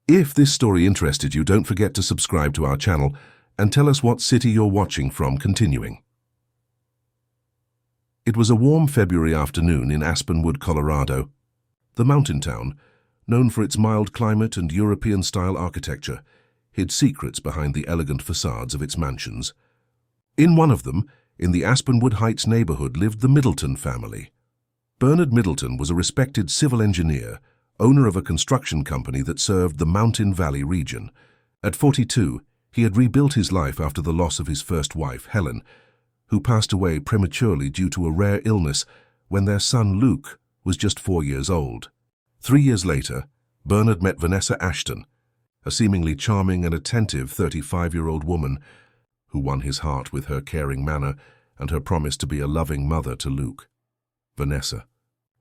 If this story interested you, don't forget to subscribe to our channel and tell us what city you're watching from. Continuing. It was a warm February afternoon in Aspenwood, Colorado. The mountain town, known for its mild climate and European-style architecture, hid secrets behind the elegant facades of its mansions. In one of them, in the Aspenwood Heights neighborhood, lived the Middleton family. Bernard Middleton was a respected civil engineer, owner of a construction company that served the Mountain Valley region. At 42, he had rebuilt his life after the loss of his first wife, Helen, who passed away prematurely due to a rare illness when their son Luke was just 4 years old. 3 years later, Bernard met Vanessa Ashton, a seemingly charming and attentive 35-year-old woman who won his heart with her caring manner and her promise to be a loving mother to Luke. Vanessa,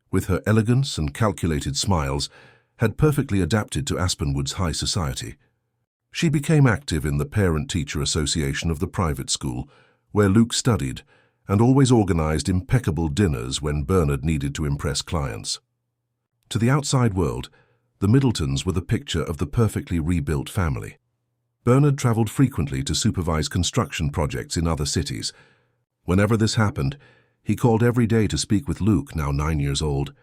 with her elegance and calculated smiles, had perfectly adapted to Aspenwood's high society. She became active in the Parent-Teacher Association of the private school, where Luke studied, and always organized impeccable dinners when Bernard needed to impress clients. To the outside world, the Middletons were the picture of the perfectly rebuilt family. Bernard traveled frequently to supervise construction projects in other cities. Whenever this happened, he called every day to speak with Luke, now 9 years old.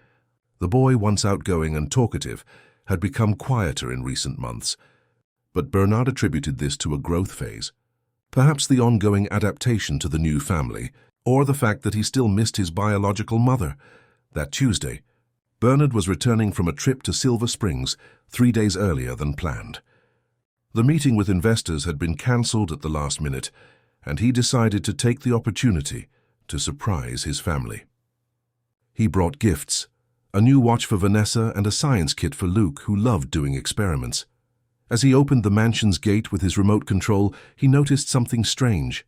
The boy, once outgoing and talkative, had become quieter in recent months, but Bernard attributed this to a growth phase. Perhaps the ongoing adaptation to the new family, or the fact that he still missed his biological mother. That Tuesday, Bernard was returning from a trip to Silver Springs 3 days earlier than planned. The meeting with investors had been cancelled at the last minute, and he decided to take the opportunity to surprise his family. He brought gifts, a new watch for Vanessa and a science kit for Luke, who loved doing experiments. As he opened the mansion's gate with his remote control, he noticed something strange.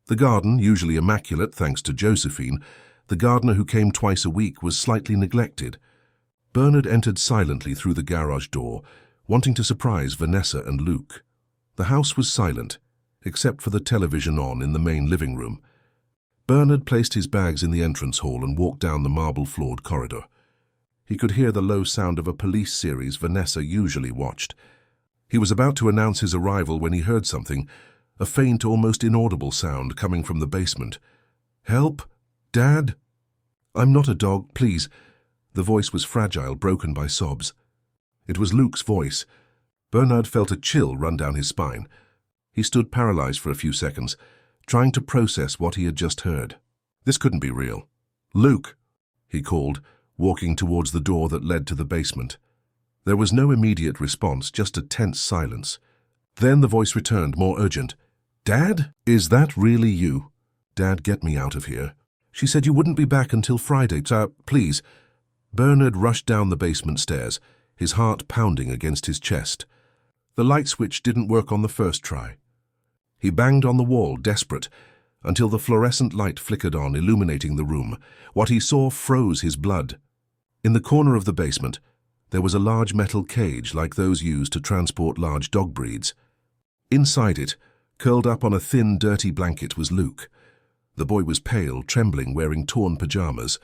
The garden, usually immaculate thanks to Josephine, the gardener who came twice a week, was slightly neglected. Bernard entered silently through the garage door, wanting to surprise Vanessa and Luke. The house was silent, except for the television on in the main living room. Bernard placed his bags in the entrance hall and walked down the marble-floored corridor. He could hear the low sound of a police series Vanessa usually watched. He was about to announce his arrival when he heard something, a faint, almost inaudible sound coming from the basement. "Help! Dad! I'm not a dog, please." The voice was fragile, broken by sobs. It was Luke's voice. Bernard felt a chill run down his spine. He stood paralyzed for a few seconds, trying to process what he had just heard. This couldn't be real. "Luke!" he called, walking towards the door that led to the basement. There was no immediate response, just a tense silence. Then the voice returned, more urgent. "Dad? Is that really you? Dad, get me out of here. She said you wouldn't be back until Friday, so please." Bernard rushed down the basement stairs, his heart pounding against his chest. The light switch didn't work on the first try. He banged on the wall, desperate, until the fluorescent light flickered on, illuminating the room. What he saw froze his blood. In the corner of the basement, there was a large metal cage like those used to transport large dog breeds. Inside it, curled up on a thin, dirty blanket, was Luke. The boy was pale, trembling, wearing torn pajamas.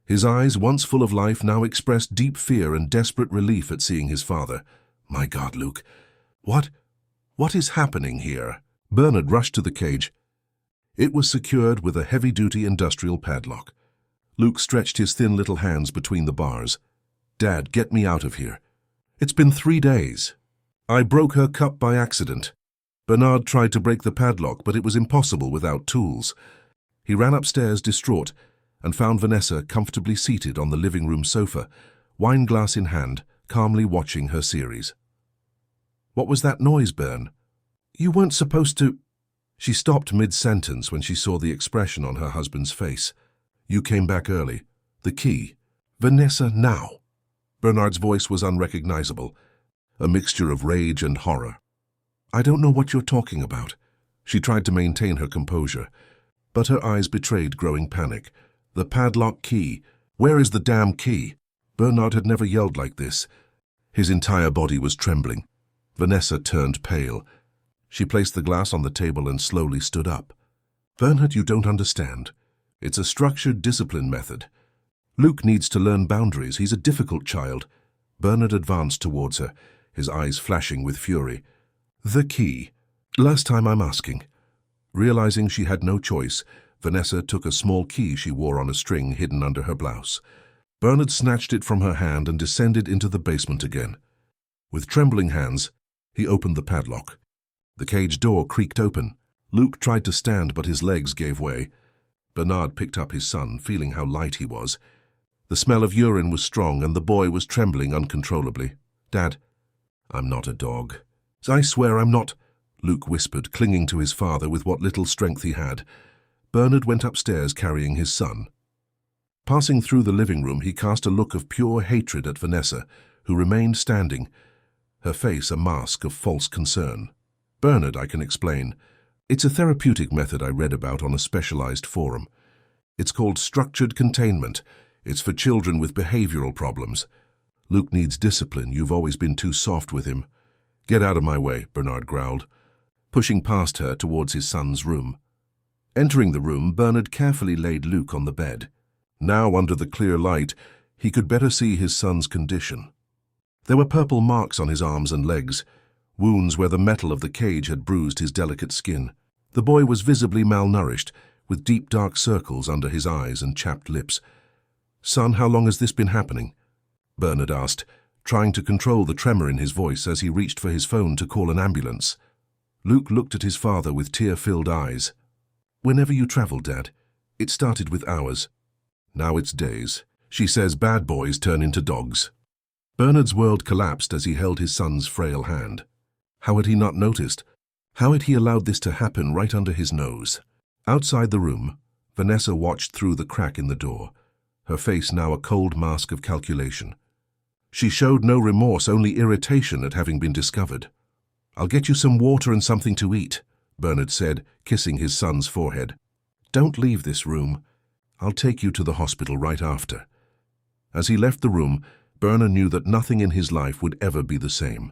His eyes, once full of life, now expressed deep fear and desperate relief at seeing his father. "My God, Luke, what is happening here?" Bernard rushed to the cage. It was secured with a heavy-duty industrial padlock. Luke stretched his thin little hands between the bars. "Dad, get me out of here. It's been 3 days. I broke her cup by accident." Bernard tried to break the padlock, but it was impossible without tools. He ran upstairs, distraught, and found Vanessa comfortably seated on the living room sofa, wine glass in hand, calmly watching her series. "What was that noise, Bern? You weren't supposed to—" She stopped mid-sentence when she saw the expression on her husband's face. "You came back early. The key. Vanessa, now." Bernard's voice was unrecognizable, a mixture of rage and horror. "I don't know what you're talking about." She tried to maintain her composure, but her eyes betrayed growing panic. "The padlock key. Where is the damn key?" Bernard had never yelled like this. His entire body was trembling. Vanessa turned pale. She placed the glass on the table and slowly stood up. "Bernard, you don't understand. It's a structured discipline method. Luke needs to learn boundaries. He's a difficult child." Bernard advanced towards her, his eyes flashing with fury. "The key. Last time I'm asking." Realizing she had no choice, Vanessa took a small key she wore on a string hidden under her blouse. Bernard snatched it from her hand and descended into the basement again. With trembling hands, he opened the padlock. The cage door creaked open. Luke tried to stand, but his legs gave way. Bernard picked up his son, feeling how light he was. The smell of urine was strong, and the boy was trembling uncontrollably. "Dad, I'm not a dog." "I swear I'm not," Luke whispered, clinging to his father with what little strength he had. Bernard went upstairs carrying his son. Passing through the living room, he cast a look of pure hatred at Vanessa, who remained standing, her face a mask of false concern. "Bernard, I can explain. It's a therapeutic method I read about on a specialized forum. It's called structured containment. It's for children with behavioral problems. Luke needs discipline. You've always been too soft with him." "Get out of my way," Bernard growled, pushing past her towards his son's room. Entering the room, Bernard carefully laid Luke on the bed. Now, under the clear light, he could better see his son's condition. There were purple marks on his arms and legs, wounds where the metal of the cage had bruised his delicate skin. The boy was visibly malnourished, with deep dark circles under his eyes and chapped lips. "Son, how long has this been happening?" Bernard asked, trying to control the tremor in his voice as he reached for his phone to call an ambulance. Luke looked at his father with tear-filled eyes. "Whenever you travel, Dad. It started with hours. Now it's days. She says bad boys turn into dogs." Bernard's world collapsed as he held his son's frail hand. How had he not noticed? How had he allowed this to happen right under his nose? Outside the room, Vanessa watched through the crack in the door, her face now a cold mask of calculation. She showed no remorse, only irritation at having been discovered. "I'll get you some water and something to eat," Bernard said, kissing his son's forehead. "Don't leave this room. I'll take you to the hospital right after." As he left the room, Bernard knew that nothing in his life would ever be the same.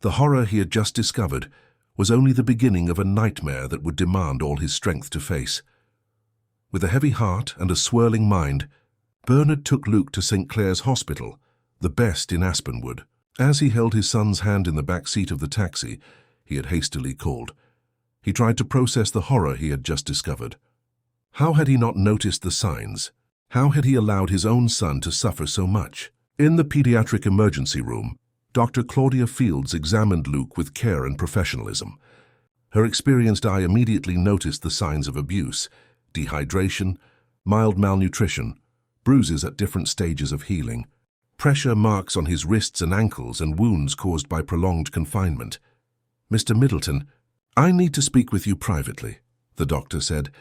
The horror he had just discovered was only the beginning of a nightmare that would demand all his strength to face. With a heavy heart and a swirling mind, Bernard took Luke to St. Clair's Hospital, the best in Aspenwood. As he held his son's hand in the back seat of the taxi he had hastily called, he tried to process the horror he had just discovered. How had he not noticed the signs? How had he allowed his own son to suffer so much? In the pediatric emergency room, Dr. Claudia Fields examined Luke with care and professionalism. Her experienced eye immediately noticed the signs of abuse, dehydration, mild malnutrition, bruises at different stages of healing, pressure marks on his wrists and ankles, and wounds caused by prolonged confinement. "Mr. Middleton, I need to speak with you privately," the doctor said,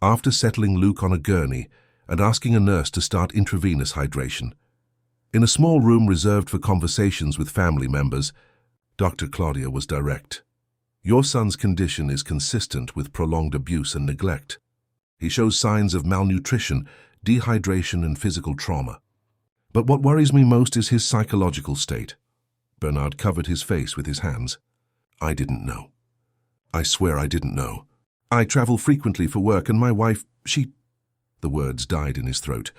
after settling Luke on a gurney and asking a nurse to start intravenous hydration. In a small room reserved for conversations with family members, Dr. Claudia was direct. "Your son's condition is consistent with prolonged abuse and neglect. He shows signs of malnutrition, dehydration, and physical trauma. But what worries me most is his psychological state." Bernard covered his face with his hands. "I didn't know. I swear I didn't know. I travel frequently for work, and my wife, she—" The words died in his throat.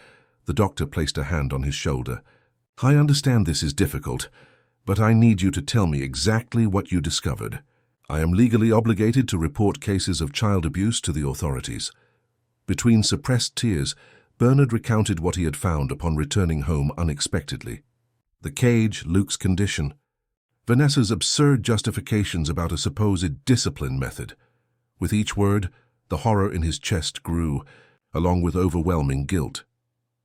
The doctor placed a hand on his shoulder. "I understand this is difficult, but I need you to tell me exactly what you discovered. I am legally obligated to report cases of child abuse to the authorities." Between suppressed tears, Bernard recounted what he had found upon returning home unexpectedly. The cage, Luke's condition, Vanessa's absurd justifications about a supposed discipline method. With each word, the horror in his chest grew, along with overwhelming guilt.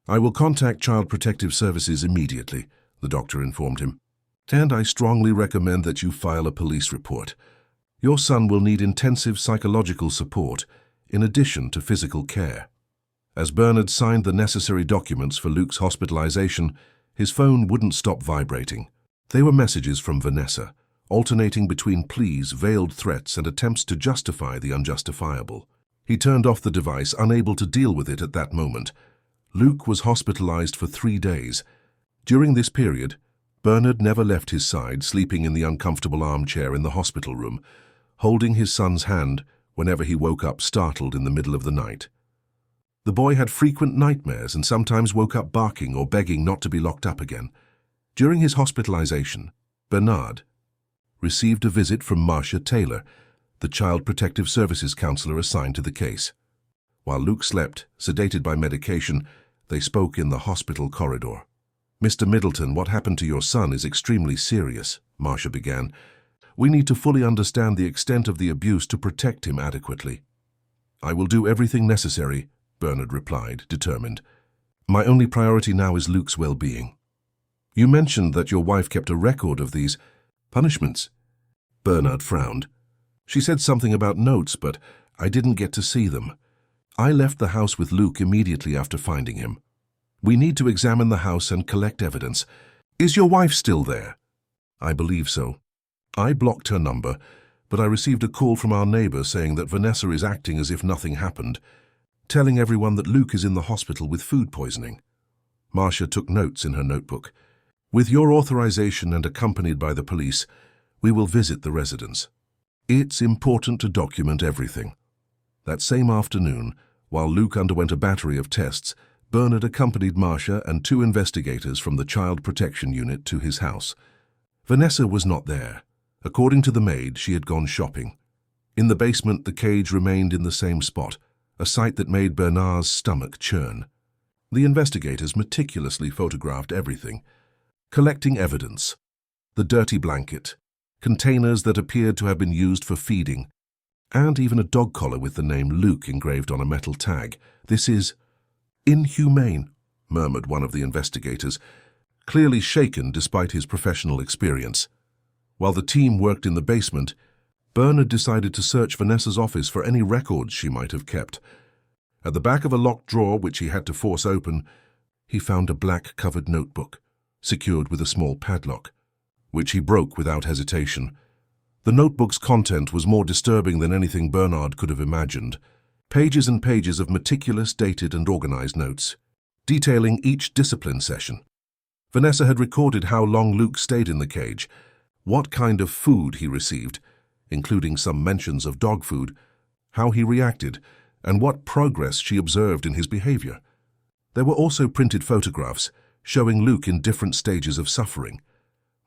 "I will contact Child Protective Services immediately," the doctor informed him. "And I strongly recommend that you file a police report. Your son will need intensive psychological support, in addition to physical care." As Bernard signed the necessary documents for Luke's hospitalization, his phone wouldn't stop vibrating. They were messages from Vanessa, alternating between pleas, veiled threats, and attempts to justify the unjustifiable. He turned off the device, unable to deal with it at that moment. Luke was hospitalized for 3 days. During this period, Bernard never left his side, sleeping in the uncomfortable armchair in the hospital room, holding his son's hand whenever he woke up startled in the middle of the night. The boy had frequent nightmares and sometimes woke up barking or begging not to be locked up again. During his hospitalization, Bernard received a visit from Marcia Taylor, the Child Protective Services counselor assigned to the case. While Luke slept, sedated by medication, they spoke in the hospital corridor. "Mr. Middleton, what happened to your son is extremely serious," Marcia began. "We need to fully understand the extent of the abuse to protect him adequately." "I will do everything necessary," Bernard replied, determined. "My only priority now is Luke's well-being." "You mentioned that your wife kept a record of these punishments." Bernard frowned. "She said something about notes, but I didn't get to see them. I left the house with Luke immediately after finding him. We need to examine the house and collect evidence. Is your wife still there?" "I believe so. I blocked her number, but I received a call from our neighbor saying that Vanessa is acting as if nothing happened, telling everyone that Luke is in the hospital with food poisoning." Marcia took notes in her notebook. "With your authorization and accompanied by the police, we will visit the residence. It's important to document everything." That same afternoon, while Luke underwent a battery of tests, Bernard accompanied Marcia and 2 investigators from the Child Protection Unit to his house. Vanessa was not there. According to the maid, she had gone shopping. In the basement, the cage remained in the same spot, a sight that made Bernard's stomach churn. The investigators meticulously photographed everything, collecting evidence: the dirty blanket, containers that appeared to have been used for feeding, and even a dog collar with the name Luke engraved on a metal tag. "This is inhumane," murmured one of the investigators, clearly shaken despite his professional experience. While the team worked in the basement, Bernard decided to search Vanessa's office for any records she might have kept. At the back of a locked drawer, which he had to force open, he found a black-covered notebook, secured with a small padlock, which he broke without hesitation. The notebook's content was more disturbing than anything Bernard could have imagined. Pages and pages of meticulous, dated and organized notes, detailing each discipline session. Vanessa had recorded how long Luke stayed in the cage, what kind of food he received, including some mentions of dog food, how he reacted, and what progress she observed in his behavior. There were also printed photographs showing Luke in different stages of suffering.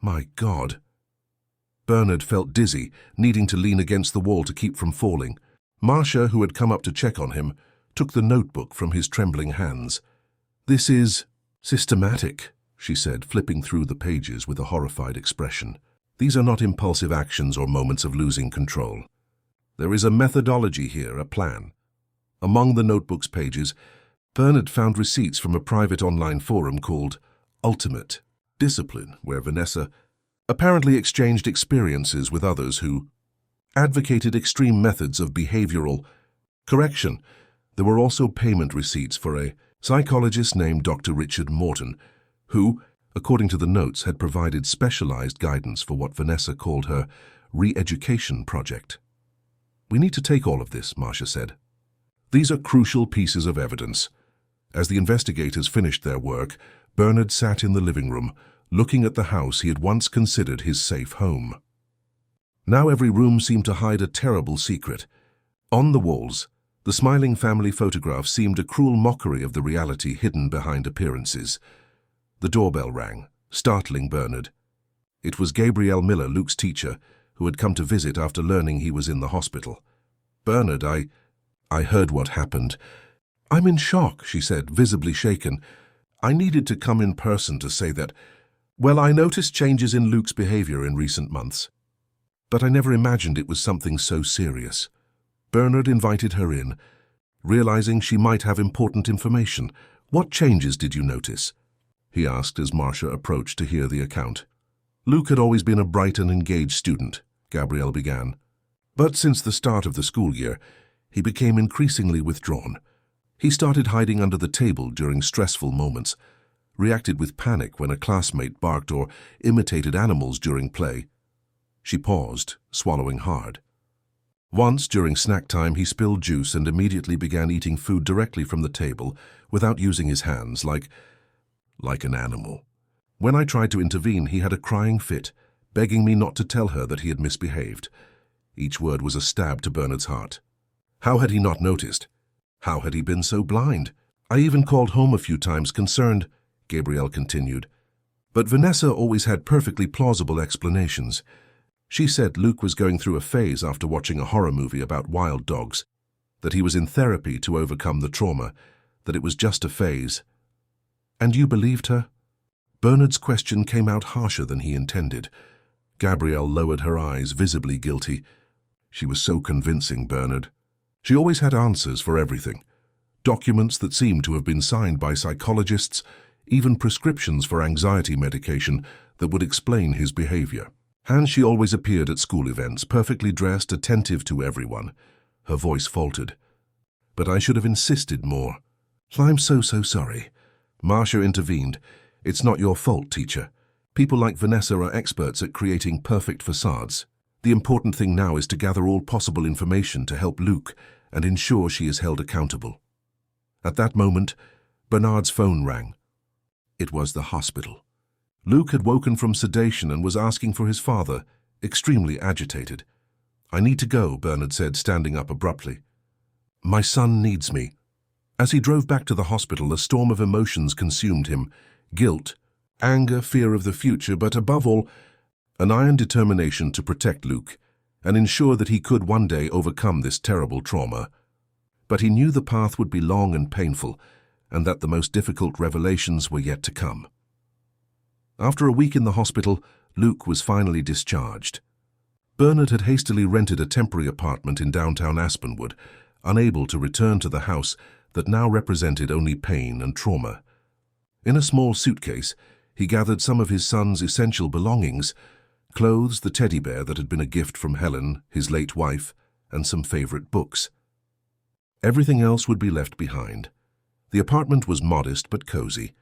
My God! Bernard felt dizzy, needing to lean against the wall to keep from falling. Marcia, who had come up to check on him, took the notebook from his trembling hands. "This is systematic," she said, flipping through the pages with a horrified expression. "These are not impulsive actions or moments of losing control. There is a methodology here, a plan." Among the notebook's pages, Bernard found receipts from a private online forum called Ultimate Discipline, where Vanessa apparently exchanged experiences with others who advocated extreme methods of behavioral correction. There were also payment receipts for a psychologist named Dr. Richard Morton, who, according to the notes, had provided specialized guidance for what Vanessa called her re-education project. "We need to take all of this," Marcia said. "These are crucial pieces of evidence." As the investigators finished their work, Bernard sat in the living room, looking at the house he had once considered his safe home. Now every room seemed to hide a terrible secret. On the walls, the smiling family photograph seemed a cruel mockery of the reality hidden behind appearances. The doorbell rang, startling Bernard. It was Gabrielle Miller, Luke's teacher, who had come to visit after learning he was in the hospital. "Bernard, I heard what happened." "I'm in shock," she said, visibly shaken. "I needed to come in person to say that, well, I noticed changes in Luke's behavior in recent months. But I never imagined it was something so serious." Bernard invited her in, realizing she might have important information. "What changes did you notice?" he asked as Marcia approached to hear the account. "Luke had always been a bright and engaged student," Gabrielle began. "But since the start of the school year, he became increasingly withdrawn. He started hiding under the table during stressful moments, reacted with panic when a classmate barked or imitated animals during play." She paused, swallowing hard. "Once, during snack time, he spilled juice and immediately began eating food directly from the table without using his hands, like an animal. When I tried to intervene, he had a crying fit, begging me not to tell her that he had misbehaved." Each word was a stab to Bernard's heart. How had he not noticed? How had he been so blind? "I even called home a few times, concerned," Gabrielle continued. But Vanessa always had perfectly plausible explanations. She said Luke was going through a phase after watching a horror movie about wild dogs, that he was in therapy to overcome the trauma, that it was just a phase. And you believed her? Bernard's question came out harsher than he intended. Gabrielle lowered her eyes, visibly guilty. She was so convincing, Bernard. She always had answers for everything. Documents that seemed to have been signed by psychologists, even prescriptions for anxiety medication that would explain his behavior. And she always appeared at school events, perfectly dressed, attentive to everyone. Her voice faltered. But I should have insisted more. I'm so sorry. Marcia intervened. It's not your fault, teacher. People like Vanessa are experts at creating perfect facades. The important thing now is to gather all possible information to help Luke and ensure she is held accountable. At that moment, Bernard's phone rang. It was the hospital. Luke had woken from sedation and was asking for his father, extremely agitated. I need to go, Bernard said, standing up abruptly. My son needs me. As he drove back to the hospital, a storm of emotions consumed him. Guilt, anger, fear of the future, but above all, an iron determination to protect Luke and ensure that he could one day overcome this terrible trauma. But he knew the path would be long and painful, and that the most difficult revelations were yet to come. After a week in the hospital, Luke was finally discharged. Bernard had hastily rented a temporary apartment in downtown Aspenwood, unable to return to the house that now represented only pain and trauma. In a small suitcase, he gathered some of his son's essential belongings: clothes, the teddy bear that had been a gift from Helen, his late wife, and some favorite books. Everything else would be left behind. The apartment was modest but cozy.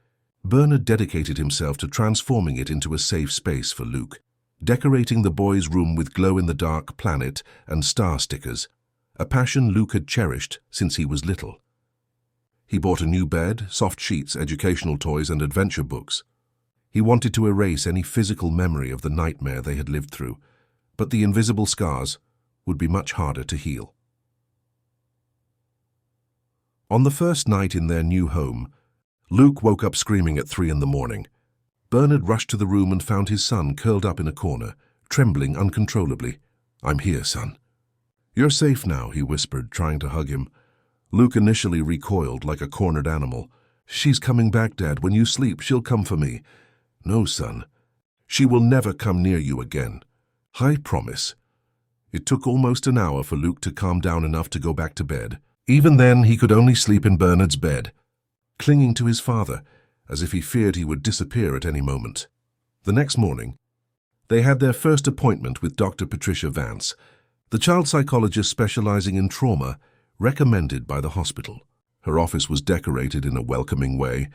Bernard dedicated himself to transforming it into a safe space for Luke, decorating the boy's room with glow-in-the-dark planet and star stickers, a passion Luke had cherished since he was little. He bought a new bed, soft sheets, educational toys, and adventure books. He wanted to erase any physical memory of the nightmare they had lived through, but the invisible scars would be much harder to heal. On the first night in their new home, Luke woke up screaming at 3 a.m. Bernard rushed to the room and found his son curled up in a corner, trembling uncontrollably. I'm here, son. You're safe now, he whispered, trying to hug him. Luke initially recoiled like a cornered animal. She's coming back, Dad. When you sleep, she'll come for me. No, son. She will never come near you again. I promise. It took almost an hour for Luke to calm down enough to go back to bed. Even then, he could only sleep in Bernard's bed, clinging to his father, as if he feared he would disappear at any moment. The next morning, they had their first appointment with Dr. Patricia Vance, the child psychologist specializing in trauma, recommended by the hospital. Her office was decorated in a welcoming way,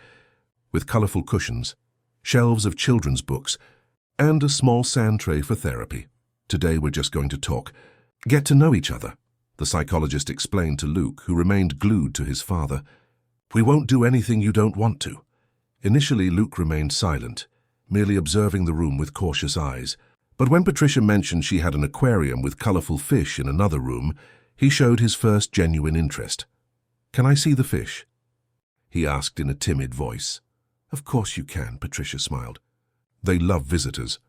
with colorful cushions, shelves of children's books, and a small sand tray for therapy. Today we're just going to talk, get to know each other, the psychologist explained to Luke, who remained glued to his father. We won't do anything you don't want to. Initially, Luke remained silent, merely observing the room with cautious eyes. But when Patricia mentioned she had an aquarium with colorful fish in another room, he showed his first genuine interest. Can I see the fish? He asked in a timid voice. Of course you can, Patricia smiled. They love visitors.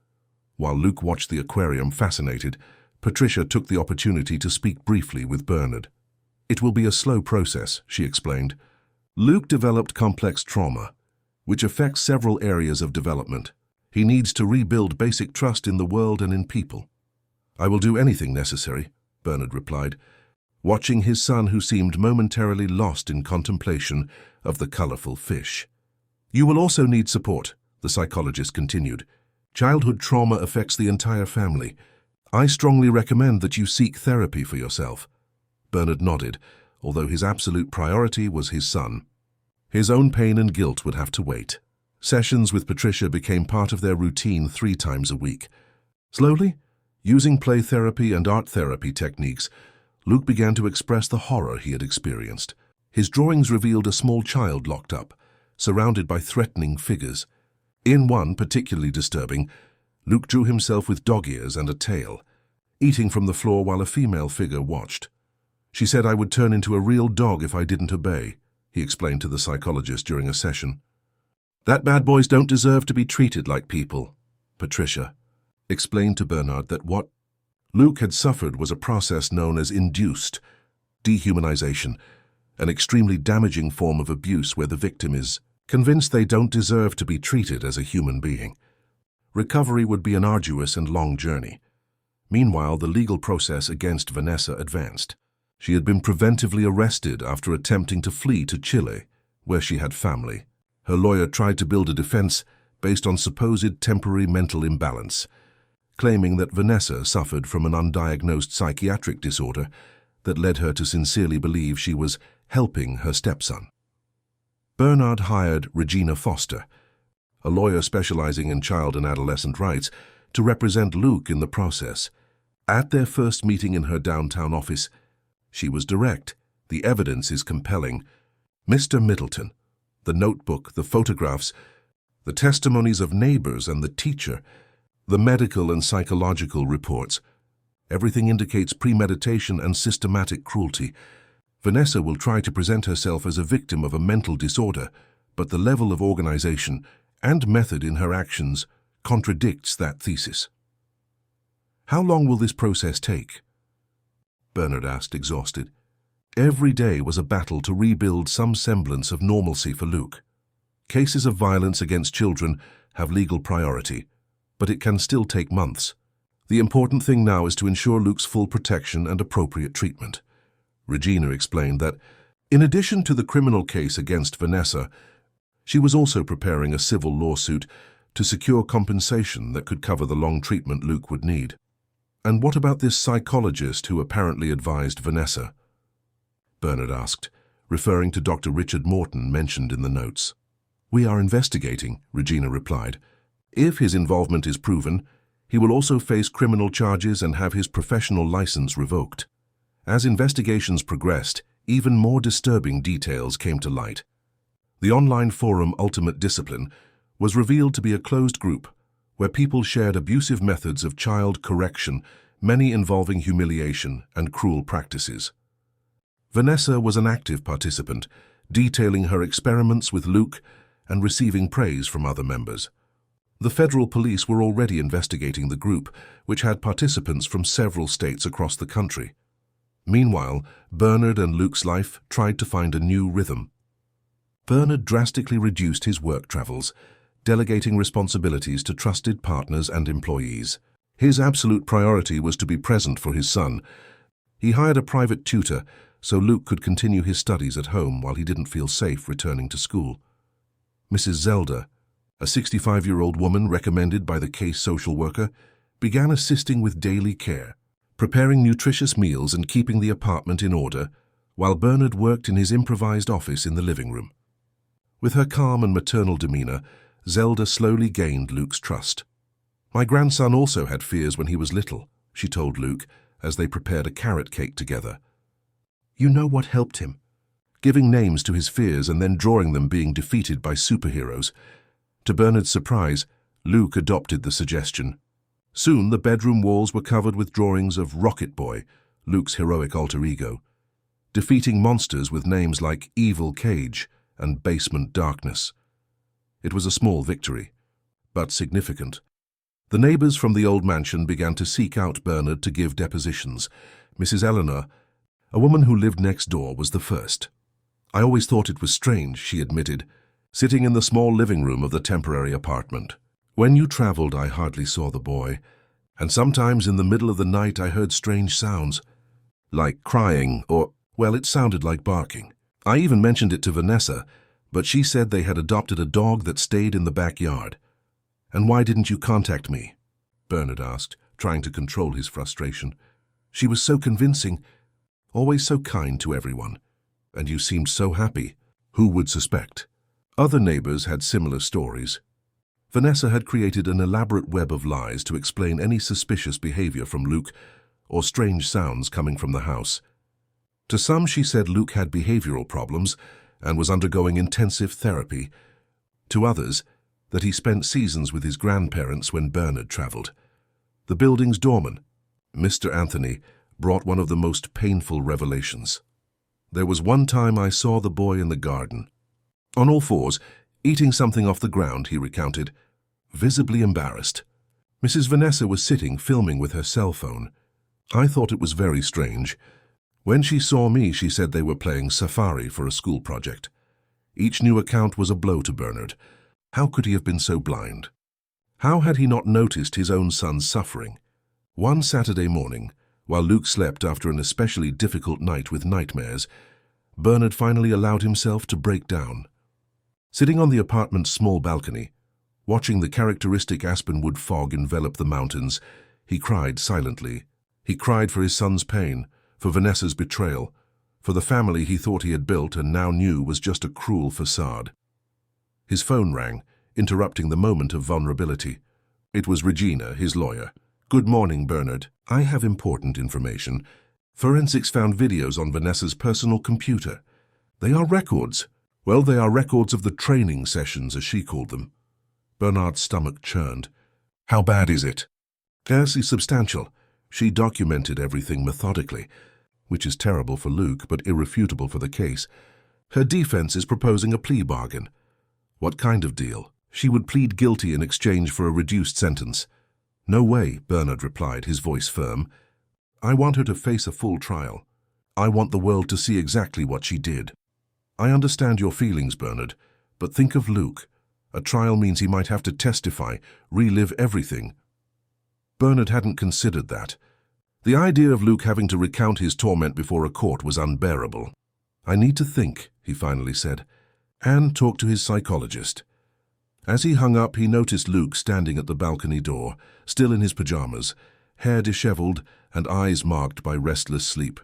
While Luke watched the aquarium fascinated, Patricia took the opportunity to speak briefly with Bernard. It will be a slow process, she explained. Luke developed complex trauma, which affects several areas of development. He needs to rebuild basic trust in the world and in people. I will do anything necessary, Bernard replied, watching his son, who seemed momentarily lost in contemplation of the colorful fish. You will also need support, the psychologist continued. Childhood trauma affects the entire family. I strongly recommend that you seek therapy for yourself. Bernard nodded, although his absolute priority was his son. His own pain and guilt would have to wait. Sessions with Patricia became part of their routine 3 times a week. Slowly, using play therapy and art therapy techniques, Luke began to express the horror he had experienced. His drawings revealed a small child locked up, surrounded by threatening figures. In one, particularly disturbing, Luke drew himself with dog ears and a tail, eating from the floor while a female figure watched. She said I would turn into a real dog if I didn't obey, he explained to the psychologist during a session. That bad boys don't deserve to be treated like people. Patricia explained to Bernard that what Luke had suffered was a process known as induced dehumanization, an extremely damaging form of abuse where the victim is convinced they don't deserve to be treated as a human being. Recovery would be an arduous and long journey. Meanwhile, the legal process against Vanessa advanced. She had been preventively arrested after attempting to flee to Chile, where she had family. Her lawyer tried to build a defense based on supposed temporary mental imbalance, claiming that Vanessa suffered from an undiagnosed psychiatric disorder that led her to sincerely believe she was helping her stepson. Bernard hired Regina Foster, a lawyer specializing in child and adolescent rights, to represent Luke in the process. At their first meeting in her downtown office, she was direct. The evidence is compelling. Mr. Middleton, the notebook, the photographs, the testimonies of neighbors and the teacher, the medical and psychological reports. Everything indicates premeditation and systematic cruelty. Vanessa will try to present herself as a victim of a mental disorder, but the level of organization and method in her actions contradicts that thesis. How long will this process take? Bernard asked, exhausted. Every day was a battle to rebuild some semblance of normalcy for Luke. Cases of violence against children have legal priority, but it can still take months. The important thing now is to ensure Luke's full protection and appropriate treatment. Regina explained that, in addition to the criminal case against Vanessa, she was also preparing a civil lawsuit to secure compensation that could cover the long treatment Luke would need. And what about this psychologist who apparently advised Vanessa? Bernard asked, referring to Dr. Richard Morton mentioned in the notes. We are investigating, Regina replied. If his involvement is proven, he will also face criminal charges and have his professional license revoked. As investigations progressed, even more disturbing details came to light. The online forum Ultimate Discipline was revealed to be a closed group where people shared abusive methods of child correction, many involving humiliation and cruel practices. Vanessa was an active participant, detailing her experiments with Luke and receiving praise from other members. The federal police were already investigating the group, which had participants from several states across the country. Meanwhile, Bernard and Luke's life tried to find a new rhythm. Bernard drastically reduced his work travels, delegating responsibilities to trusted partners and employees. His absolute priority was to be present for his son. He hired a private tutor so Luke could continue his studies at home while he didn't feel safe returning to school. Mrs. Zelda, a 65-year-old woman recommended by the case social worker, began assisting with daily care, preparing nutritious meals and keeping the apartment in order, while Bernard worked in his improvised office in the living room. With her calm and maternal demeanor, Zelda slowly gained Luke's trust. My grandson also had fears when he was little, she told Luke as they prepared a carrot cake together. You know what helped him? Giving names to his fears and then drawing them being defeated by superheroes. To Bernard's surprise, Luke adopted the suggestion. Soon the bedroom walls were covered with drawings of Rocket Boy, Luke's heroic alter ego, defeating monsters with names like Evil Cage and Basement Darkness. It was a small victory, but significant. The neighbors from the old mansion began to seek out Bernard to give depositions. Mrs. Eleanor, a woman who lived next door, was the first. I always thought it was strange, she admitted, sitting in the small living room of the temporary apartment. When you traveled, I hardly saw the boy, and sometimes in the middle of the night I heard strange sounds, like crying or, well, it sounded like barking. I even mentioned it to Vanessa, but she said they had adopted a dog that stayed in the backyard. And why didn't you contact me? Bernard asked, trying to control his frustration. She was so convincing, always so kind to everyone. And you seemed so happy. Who would suspect? Other neighbors had similar stories. Vanessa had created an elaborate web of lies to explain any suspicious behavior from Luke or strange sounds coming from the house. To some, she said Luke had behavioral problems and was undergoing intensive therapy. To others, that he spent seasons with his grandparents when Bernard traveled. The building's doorman, Mr. Anthony, brought one of the most painful revelations. There was one time I saw the boy in the garden. On all fours, Eating something off the ground, he recounted, visibly embarrassed. Mrs. Vanessa was sitting filming with her cell phone. I thought it was very strange. When she saw me, she said they were playing Safari for a school project. Each new account was a blow to Bernard. How could he have been so blind? How had he not noticed his own son's suffering? One Saturday morning, while Luke slept after an especially difficult night with nightmares, Bernard finally allowed himself to break down. Sitting on the apartment's small balcony, watching the characteristic aspenwood fog envelop the mountains, he cried silently. He cried for his son's pain, for Vanessa's betrayal, for the family he thought he had built and now knew was just a cruel facade. His phone rang, interrupting the moment of vulnerability. It was Regina, his lawyer. "Good morning, Bernard. I have important information. Forensics found videos on Vanessa's personal computer. They are records. Well, they are records of the training sessions, as she called them." Bernard's stomach churned. "How bad is it?" "Scarcely substantial. She documented everything methodically, which is terrible for Luke but irrefutable for the case. Her defense is proposing a plea bargain." "What kind of deal?" "She would plead guilty in exchange for a reduced sentence." "No way," Bernard replied, his voice firm. "I want her to face a full trial. I want the world to see exactly what she did." "I understand your feelings, Bernard, but think of Luke. A trial means he might have to testify, relive everything." Bernard hadn't considered that. The idea of Luke having to recount his torment before a court was unbearable. "I need to think," he finally said, "and talk to his psychologist." As he hung up, he noticed Luke standing at the balcony door, still in his pajamas, hair disheveled and eyes marked by restless sleep.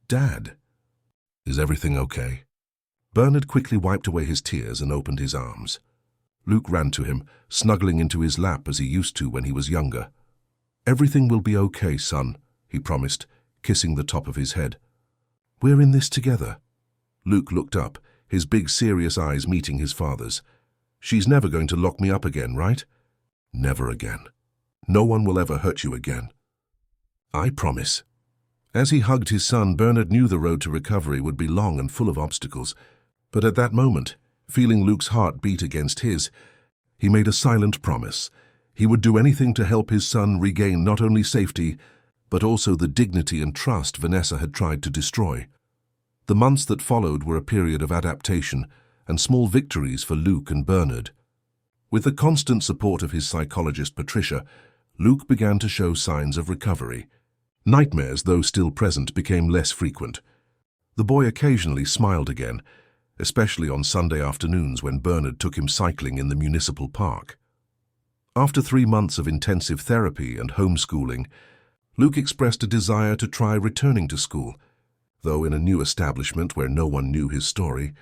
"Dad, is everything okay?" Bernard quickly wiped away his tears and opened his arms. Luke ran to him, snuggling into his lap as he used to when he was younger. "Everything will be okay, son," he promised, kissing the top of his head. "We're in this together." Luke looked up, his big serious eyes meeting his father's. "She's never going to lock me up again, right?" "Never again. No one will ever hurt you again." "I promise." As he hugged his son, Bernard knew the road to recovery would be long and full of obstacles. But at that moment, feeling Luke's heart beat against his, he made a silent promise. He would do anything to help his son regain not only safety, but also the dignity and trust Vanessa had tried to destroy. The months that followed were a period of adaptation and small victories for Luke and Bernard. With the constant support of his psychologist Patricia, Luke began to show signs of recovery. Nightmares, though still present, became less frequent. The boy occasionally smiled again, especially on Sunday afternoons when Bernard took him cycling in the municipal park. After 3 months of intensive therapy and homeschooling, Luke expressed a desire to try returning to school, though in a new establishment where no one knew his story.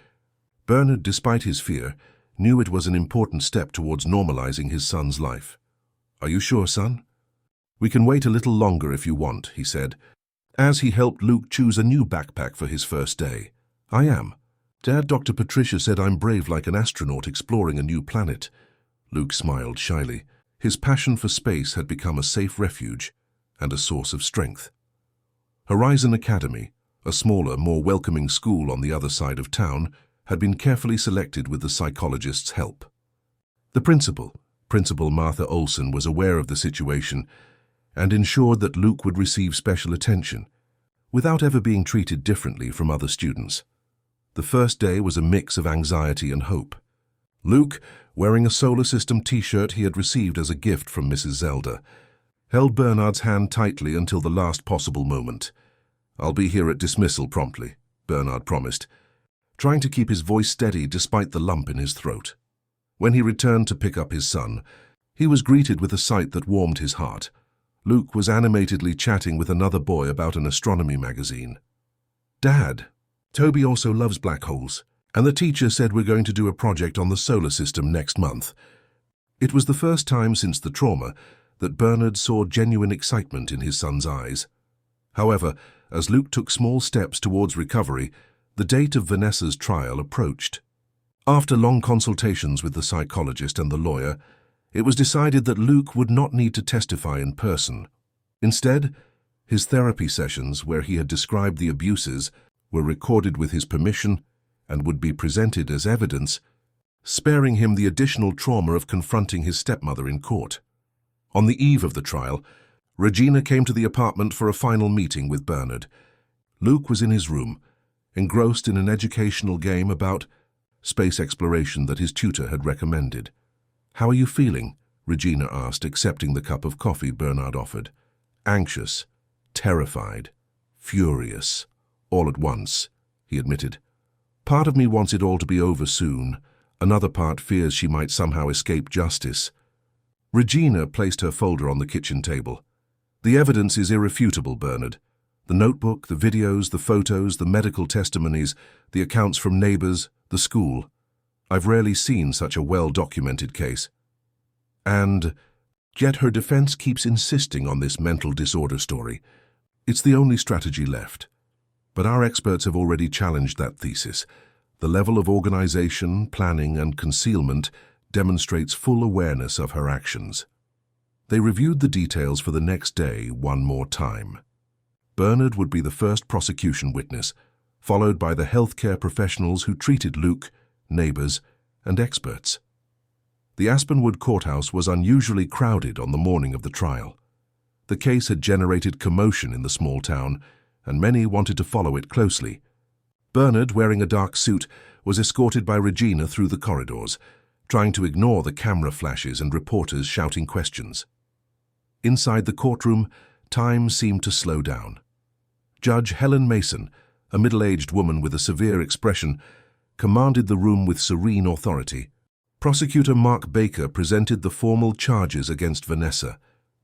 Bernard, despite his fear, knew it was an important step towards normalizing his son's life. "Are you sure, son?" "We can wait a little longer if you want," he said, as he helped Luke choose a new backpack for his first day. "I am. Dad, Dr. Patricia said I'm brave like an astronaut exploring a new planet." Luke smiled shyly. His passion for space had become a safe refuge and a source of strength. Horizon Academy, a smaller, more welcoming school on the other side of town, had been carefully selected with the psychologist's help. The Principal Martha Olson, was aware of the situation and ensured that Luke would receive special attention, without ever being treated differently from other students. The first day was a mix of anxiety and hope. Luke, wearing a solar system t-shirt he had received as a gift from Mrs. Zelda, held Bernard's hand tightly until the last possible moment. "I'll be here at dismissal promptly," Bernard promised, trying to keep his voice steady despite the lump in his throat. When he returned to pick up his son, he was greeted with a sight that warmed his heart. Luke was animatedly chatting with another boy about an astronomy magazine. "Dad, Toby also loves black holes, and the teacher said we're going to do a project on the solar system next month." It was the first time since the trauma that Bernard saw genuine excitement in his son's eyes. However, as Luke took small steps towards recovery, the date of Vanessa's trial approached. After long consultations with the psychologist and the lawyer, it was decided that Luke would not need to testify in person. Instead, his therapy sessions, where he had described the abuses, were recorded with his permission and would be presented as evidence sparing him the additional trauma of confronting his stepmother in court. On the eve of the trial, Regina came to the apartment for a final meeting with Bernard. Luke was in his room, engrossed in an educational game about space exploration that his tutor had recommended. "How are you feeling?" Regina asked, accepting the cup of coffee Bernard offered. "Anxious, terrified, furious, all at once," he admitted. "Part of me wants it all to be over soon. Another part fears she might somehow escape justice." Regina placed her folder on the kitchen table. "The evidence is irrefutable, Bernard. The notebook, the videos, the photos, the medical testimonies, the accounts from neighbors, the school. I've rarely seen such a well-documented case. And yet her defense keeps insisting on this mental disorder story. It's the only strategy left. But our experts have already challenged that thesis. The level of organization, planning, and concealment demonstrates full awareness of her actions." They reviewed the details for the next day one more time. Bernard would be the first prosecution witness, followed by the healthcare professionals who treated Luke, neighbors, and experts. The Aspenwood courthouse was unusually crowded on the morning of the trial. The case had generated commotion in the small town, and many wanted to follow it closely. Bernard, wearing a dark suit, was escorted by Regina through the corridors, trying to ignore the camera flashes and reporters shouting questions. Inside the courtroom, time seemed to slow down. Judge Helen Mason, a middle-aged woman with a severe expression, commanded the room with serene authority. Prosecutor Mark Baker presented the formal charges against Vanessa: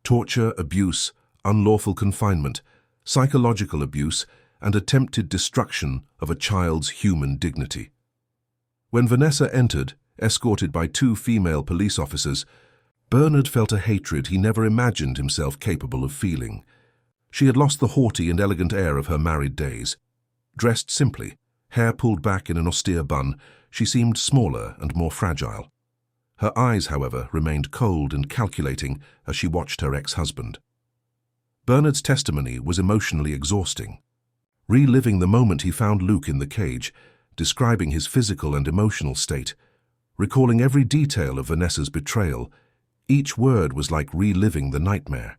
torture, abuse, unlawful confinement, psychological abuse, and attempted destruction of a child's human dignity. When Vanessa entered, escorted by 2 female police officers, Bernard felt a hatred he never imagined himself capable of feeling. She had lost the haughty and elegant air of her married days. Dressed simply, hair pulled back in an austere bun, she seemed smaller and more fragile. Her eyes, however, remained cold and calculating as she watched her ex-husband. Bernard's testimony was emotionally exhausting. Reliving the moment he found Luke in the cage, describing his physical and emotional state, recalling every detail of Vanessa's betrayal, each word was like reliving the nightmare.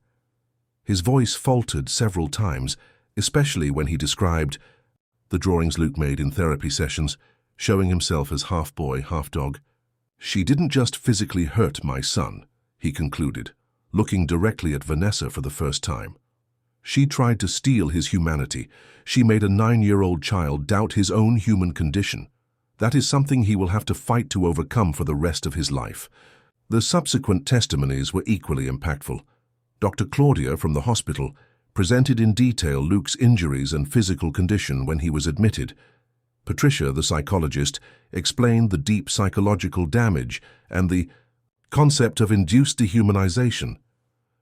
His voice faltered several times, especially when he described the drawings Luke made in therapy sessions, showing himself as half boy, half dog. "She didn't just physically hurt my son," he concluded, looking directly at Vanessa for the first time. "She tried to steal his humanity. She made a 9-year-old child doubt his own human condition. That is something he will have to fight to overcome for the rest of his life." The subsequent testimonies were equally impactful. Dr. Claudia from the hospital presented in detail Luke's injuries and physical condition when he was admitted. Patricia, the psychologist, explained the deep psychological damage and the concept of induced dehumanization,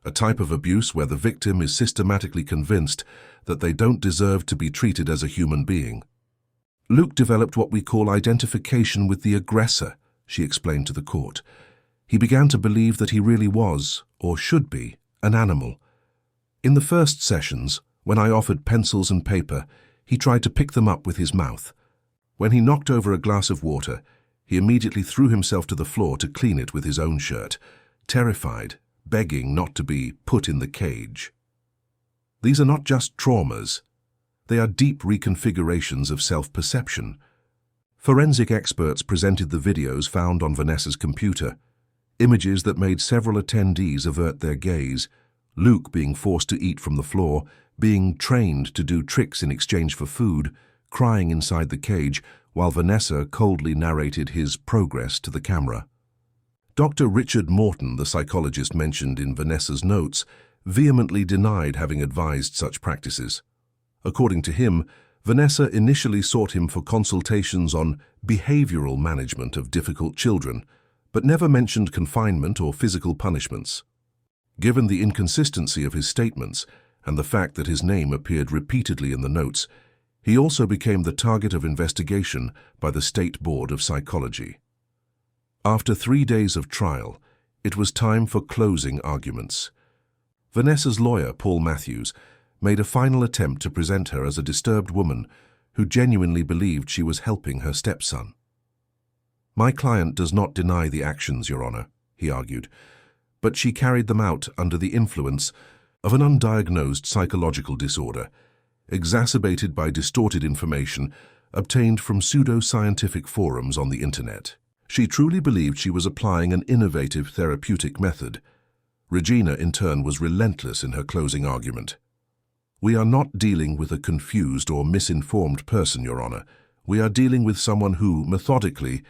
a type of abuse where the victim is systematically convinced that they don't deserve to be treated as a human being. "Luke developed what we call identification with the aggressor," she explained to the court. "He began to believe that he really was, or should be, an animal. In the first sessions, when I offered pencils and paper, he tried to pick them up with his mouth. When he knocked over a glass of water, he immediately threw himself to the floor to clean it with his own shirt, terrified, begging not to be put in the cage. These are not just traumas. They are deep reconfigurations of self-perception." Forensic experts presented the videos found on Vanessa's computer, images that made several attendees avert their gaze, Luke being forced to eat from the floor, being trained to do tricks in exchange for food, crying inside the cage, while Vanessa coldly narrated his progress to the camera. Dr. Richard Morton, the psychologist mentioned in Vanessa's notes, vehemently denied having advised such practices. According to him, Vanessa initially sought him for consultations on behavioral management of difficult children, but never mentioned confinement or physical punishments. Given the inconsistency of his statements and the fact that his name appeared repeatedly in the notes, he also became the target of investigation by the State Board of Psychology. After 3 days of trial, it was time for closing arguments. Vanessa's lawyer, Paul Matthews, made a final attempt to present her as a disturbed woman who genuinely believed she was helping her stepson. My client does not deny the actions, Your Honor, he argued, but she carried them out under the influence of an undiagnosed psychological disorder, exacerbated by distorted information obtained from pseudo-scientific forums on the internet. She truly believed she was applying an innovative therapeutic method. Regina, in turn, was relentless in her closing argument. We are not dealing with a confused or misinformed person, Your Honor. We are dealing with someone who, methodically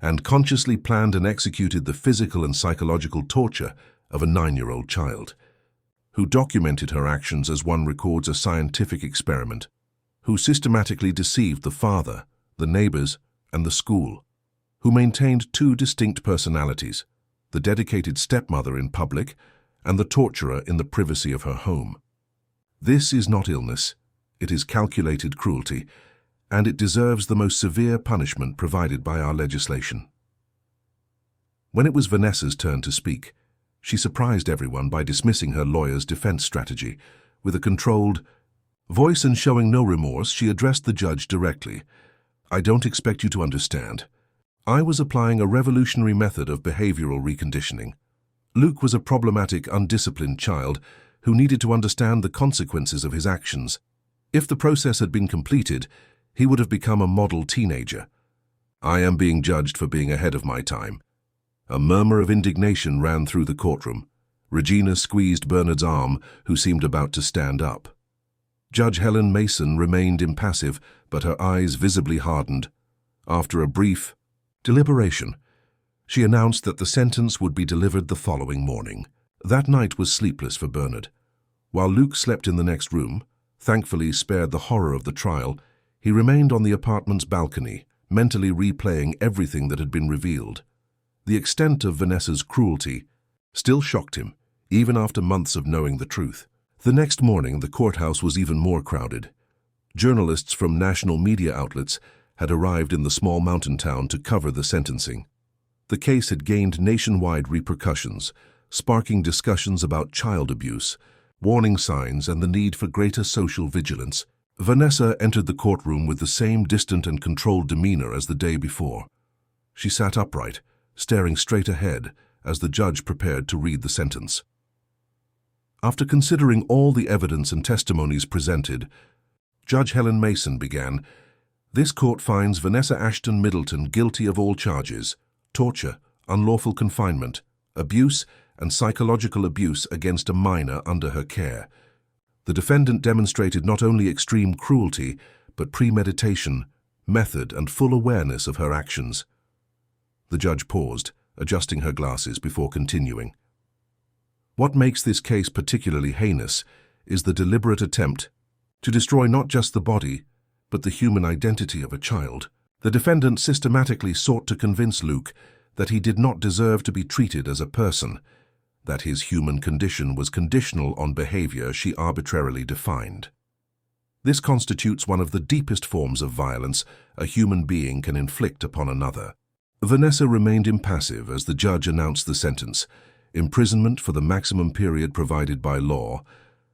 and consciously planned and executed the physical and psychological torture of a 9-year-old child, who documented her actions as one records a scientific experiment, who systematically deceived the father, the neighbors, and the school, who maintained 2 distinct personalities, the dedicated stepmother in public and the torturer in the privacy of her home. This is not illness, it is calculated cruelty, and it deserves the most severe punishment provided by our legislation. When it was Vanessa's turn to speak, she surprised everyone by dismissing her lawyer's defense strategy. With a controlled voice and showing no remorse, she addressed the judge directly. I don't expect you to understand. I was applying a revolutionary method of behavioral reconditioning. Luke was a problematic, undisciplined child who needed to understand the consequences of his actions. If the process had been completed, he would have become a model teenager. I am being judged for being ahead of my time. A murmur of indignation ran through the courtroom. Regina squeezed Bernard's arm, who seemed about to stand up. Judge Helen Mason remained impassive, but her eyes visibly hardened. After a brief deliberation, she announced that the sentence would be delivered the following morning. That night was sleepless for Bernard. While Luke slept in the next room, thankfully spared the horror of the trial, he remained on the apartment's balcony, mentally replaying everything that had been revealed. The extent of Vanessa's cruelty still shocked him, even after months of knowing the truth. The next morning, the courthouse was even more crowded. Journalists from national media outlets had arrived in the small mountain town to cover the sentencing. The case had gained nationwide repercussions, sparking discussions about child abuse, warning signs, and the need for greater social vigilance. Vanessa entered the courtroom with the same distant and controlled demeanor as the day before. She sat upright, staring straight ahead as the judge prepared to read the sentence. After considering all the evidence and testimonies presented, Judge Helen Mason began, "This court finds Vanessa Ashton Middleton guilty of all charges: torture, unlawful confinement, abuse, and psychological abuse against a minor under her care. The defendant demonstrated not only extreme cruelty, but premeditation, method, and full awareness of her actions." The judge paused, adjusting her glasses before continuing. "What makes this case particularly heinous is the deliberate attempt to destroy not just the body, but the human identity of a child. The defendant systematically sought to convince Luke that he did not deserve to be treated as a person, that his human condition was conditional on behavior she arbitrarily defined. This constitutes one of the deepest forms of violence a human being can inflict upon another." Vanessa remained impassive as the judge announced the sentence: imprisonment for the maximum period provided by law,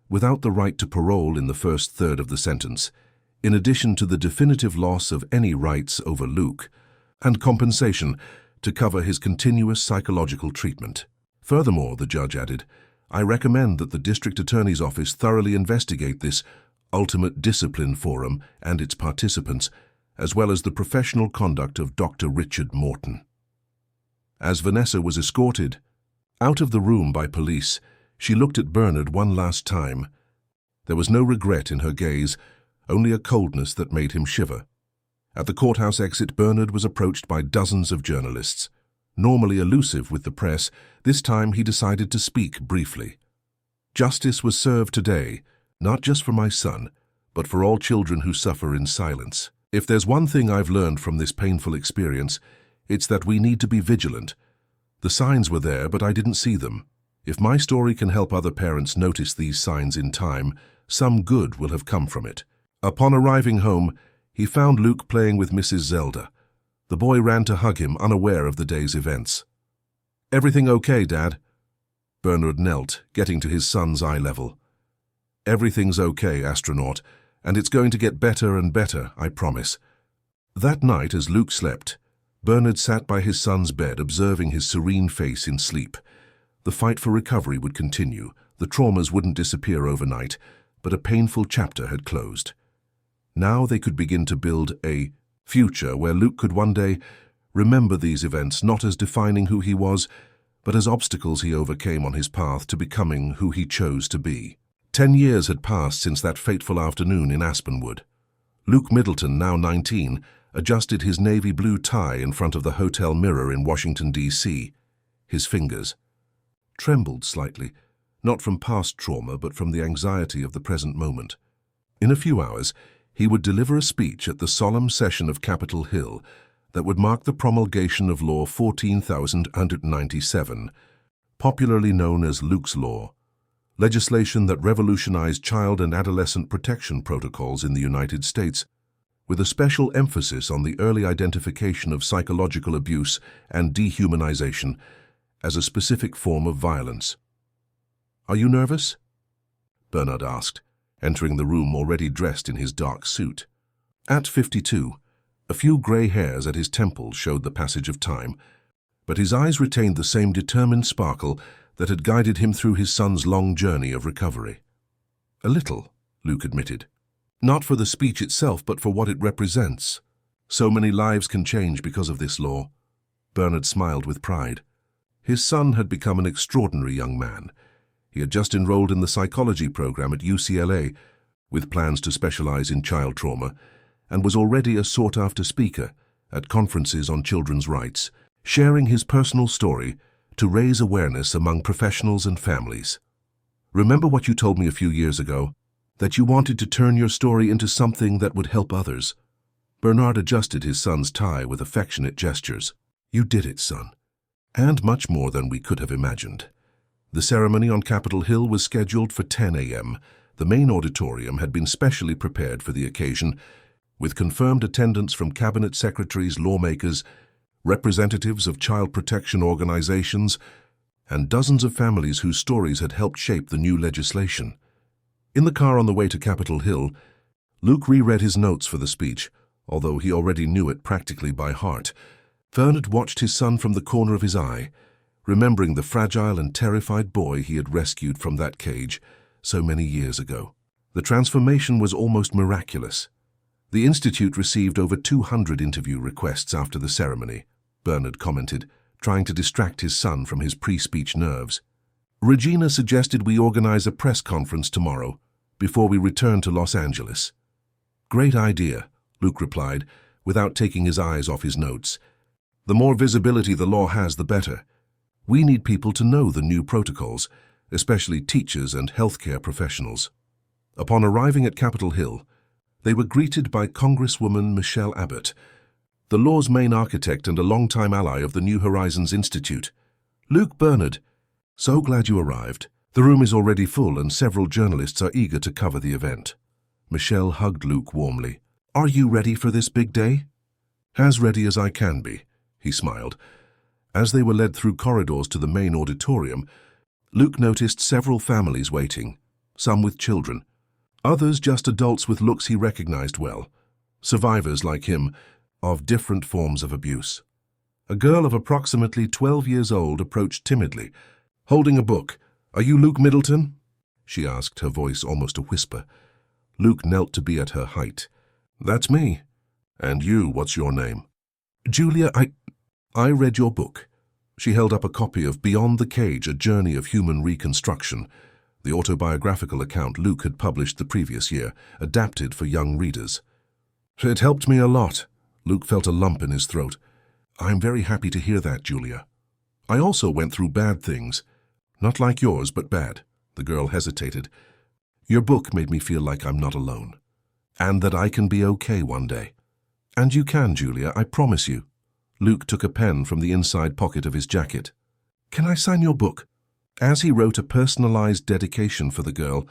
without the right to parole in the first third of the sentence, in addition to the definitive loss of any rights over Luke, and compensation to cover his continuous psychological treatment. Furthermore, the judge added, "I recommend that the District Attorney's Office thoroughly investigate this ultimate discipline forum and its participants, as well as the professional conduct of Dr. Richard Morton." As Vanessa was escorted out of the room by police, she looked at Bernard one last time. There was no regret in her gaze, only a coldness that made him shiver. At the courthouse exit, Bernard was approached by dozens of journalists. Normally elusive with the press, this time he decided to speak briefly. "Justice was served today, not just for my son, but for all children who suffer in silence. If there's one thing I've learned from this painful experience, it's that we need to be vigilant. The signs were there, but I didn't see them. If my story can help other parents notice these signs in time, some good will have come from it." Upon arriving home, he found Luke playing with Mrs. Zelda. The boy ran to hug him, unaware of the day's events. "Everything okay, Dad?" Bernard knelt, getting to his son's eye level. "Everything's okay, astronaut, and it's going to get better and better, I promise." That night, as Luke slept, Bernard sat by his son's bed, observing his serene face in sleep. The fight for recovery would continue. The traumas wouldn't disappear overnight, but a painful chapter had closed. Now they could begin to build a future where Luke could one day remember these events not as defining who he was, but as obstacles he overcame on his path to becoming who he chose to be. 10 years had passed since that fateful afternoon in Aspenwood. Luke Middleton, now 19, adjusted his navy blue tie in front of the hotel mirror in Washington, D.C. His fingers trembled slightly, not from past trauma but from the anxiety of the present moment. In a few hours, he would deliver a speech at the solemn session of Capitol Hill that would mark the promulgation of Law 14,197, popularly known as Luke's Law, legislation that revolutionized child and adolescent protection protocols in the United States, with a special emphasis on the early identification of psychological abuse and dehumanization as a specific form of violence. "Are you nervous?" Bernard asked, entering the room already dressed in his dark suit. At 52, a few grey hairs at his temples showed the passage of time, but his eyes retained the same determined sparkle that had guided him through his son's long journey of recovery. "A little," Luke admitted. "Not for the speech itself, but for what it represents. So many lives can change because of this law." Bernard smiled with pride. His son had become an extraordinary young man. He had just enrolled in the psychology program at UCLA, with plans to specialize in child trauma, and was already a sought-after speaker at conferences on children's rights, sharing his personal story to raise awareness among professionals and families. "Remember what you told me a few years ago? That you wanted to turn your story into something that would help others?" Bernard adjusted his son's tie with affectionate gestures. "You did it, son. And much more than we could have imagined." The ceremony on Capitol Hill was scheduled for 10 a.m. The main auditorium had been specially prepared for the occasion, with confirmed attendance from cabinet secretaries, lawmakers, representatives of child protection organizations, and dozens of families whose stories had helped shape the new legislation. In the car on the way to Capitol Hill, Luke reread his notes for the speech, although he already knew it practically by heart. Bernard watched his son from the corner of his eye, remembering the fragile and terrified boy he had rescued from that cage so many years ago. The transformation was almost miraculous. The Institute received over 200 interview requests after the ceremony, Bernard commented, trying to distract his son from his pre-speech nerves. "Regina suggested we organize a press conference tomorrow, before we return to Los Angeles." "Great idea," Luke replied, without taking his eyes off his notes. "The more visibility the law has, the better. We need people to know the new protocols, especially teachers and healthcare professionals." Upon arriving at Capitol Hill, they were greeted by Congresswoman Michelle Abbott, the law's main architect and a longtime ally of the New Horizons Institute. "Luke, Bernard, so glad you arrived. The room is already full and several journalists are eager to cover the event." Michelle hugged Luke warmly. "Are you ready for this big day?" "As ready as I can be," he smiled. As they were led through corridors to the main auditorium, Luke noticed several families waiting, some with children, others just adults with looks he recognized well, survivors like him of different forms of abuse. A girl of approximately 12 years old approached timidly, holding a book. "Are you Luke Middleton?" she asked, her voice almost a whisper. Luke knelt to be at her height. "That's me. And you, what's your name?" "Julia, I read your book." She held up a copy of Beyond the Cage, A Journey of Human Reconstruction, the autobiographical account Luke had published the previous year, adapted for young readers. "It helped me a lot." Luke felt a lump in his throat. "I'm very happy to hear that, Julia. I also went through bad things. Not like yours, but bad." The girl hesitated. "Your book made me feel like I'm not alone, and that I can be okay one day." "And you can, Julia, I promise you." Luke took a pen from the inside pocket of his jacket. "Can I sign your book?" As he wrote a personalized dedication for the girl,